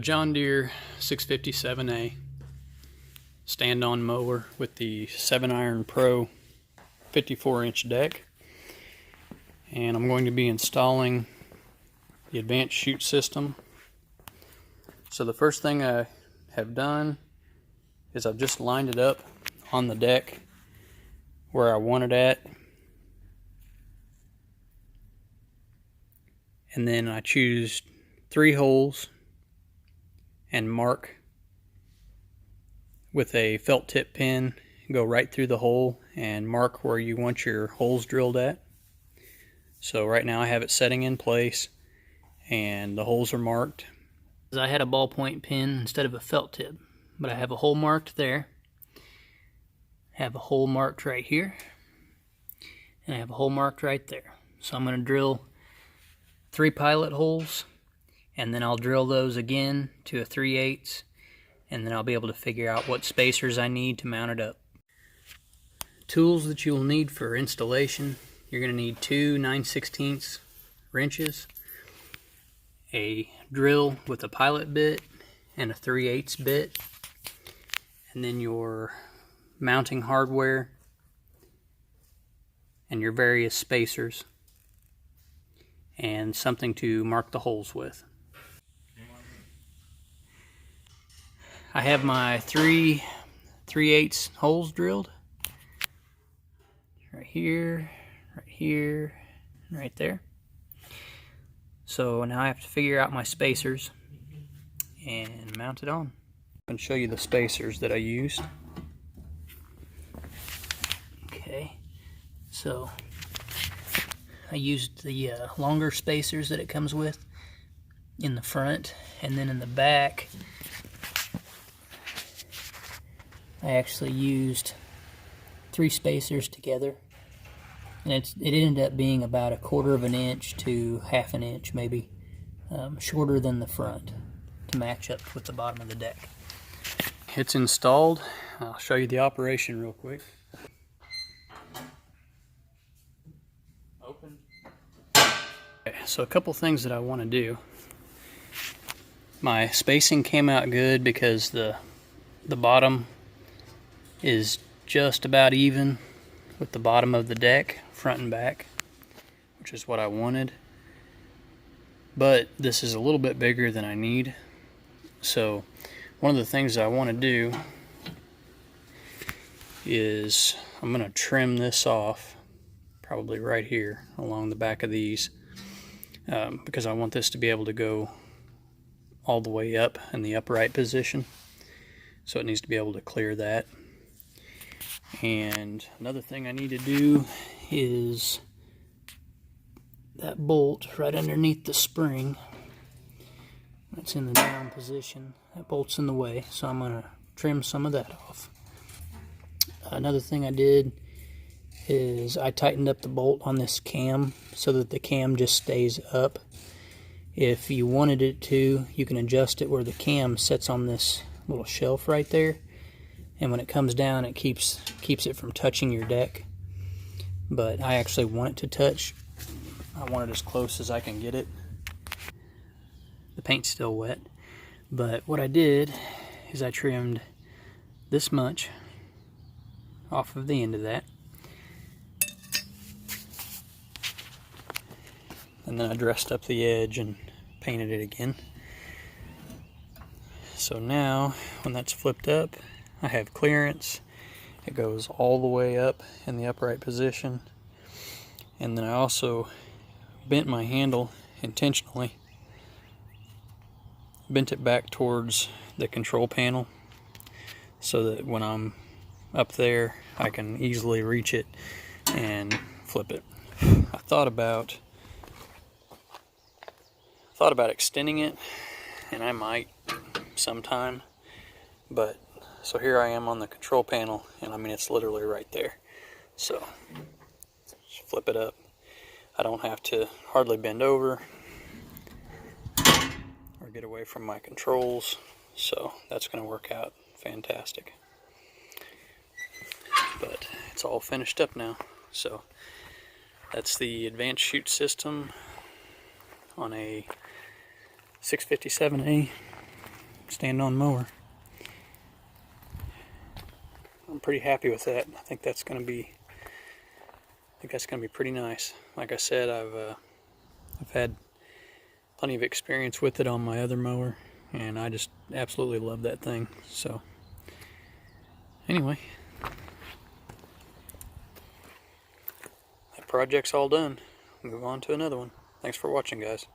John Deere 657A stand-on mower with the 7-iron Pro 54-inch deck, and I'm going to be installing the Advanced Chute System. So the first thing I have done is I've just lined it up on the deck where I want it at, and then I choose 3 holes and mark with a felt tip pen. Go right through the hole and mark where you want your holes drilled at. So right now I have it setting in place and the holes are marked. I had a ballpoint pen instead of a felt tip, but I have a hole marked there, I have a hole marked right here, and I have a hole marked right there. So I'm going to drill 3 pilot holes, and then I'll drill those again to a 3/8, and then I'll be able to figure out what spacers I need to mount it up. Tools that you'll need for installation: you're going to need 2 9/16 wrenches, a drill with a pilot bit and a 3/8 bit, and then your mounting hardware and your various spacers, and something to mark the holes with. I have my 3/8 holes drilled right here, and right there. So now I have to figure out my spacers and mount it on. I'm going to show you the spacers that I used. Okay, so I used the longer spacers that it comes with in the front, and then in the back I actually used 3 spacers together, and it ended up being about 1/4 of an inch to 1/2 an inch, maybe shorter than the front, to match up with the bottom of the deck. It's installed. I'll show you the operation real quick. Open. Okay, so a couple things that I want to do. My spacing came out good because the bottom is just about even with the bottom of the deck, front and back, which is what I wanted. But this is a little bit bigger than I need. So one of the things I want to do is I'm going to trim this off, probably right here along the back of these, because I want this to be able to go all the way up in the upright position. So it needs to be able to clear that. And another thing I need to do is that bolt right underneath the spring that's in the down position, that bolt's in the way, so I'm going to trim some of that off. Another thing I did is I tightened up the bolt on this cam so that the cam just stays up. If you wanted it to, you can adjust it where the cam sits on this little shelf right there, and when it comes down it keeps it from touching your deck. But I actually want it to touch. I want it as close as I can get it. The paint's still wet, but what I did is I trimmed this much off of the end of that, and then I dressed up the edge and painted it again. So now when that's flipped up, I have clearance. It goes all the way up in the upright position, and then I also bent my handle intentionally, bent it back towards the control panel so that when I'm up there I can easily reach it and flip it. I thought about extending it, and I might sometime, but so here I am on the control panel, and I mean it's literally right there. So just flip it up. I don't have to hardly bend over or get away from my controls, so that's going to work out fantastic. But it's all finished up now. So that's the Advanced Chute System on a 657A stand-on mower. I'm pretty happy with that. I think that's going to be pretty nice. Like I said, I've had plenty of experience with it on my other mower, and I just absolutely love that thing. So anyway, that project's all done. Move on to another one. Thanks for watching, guys.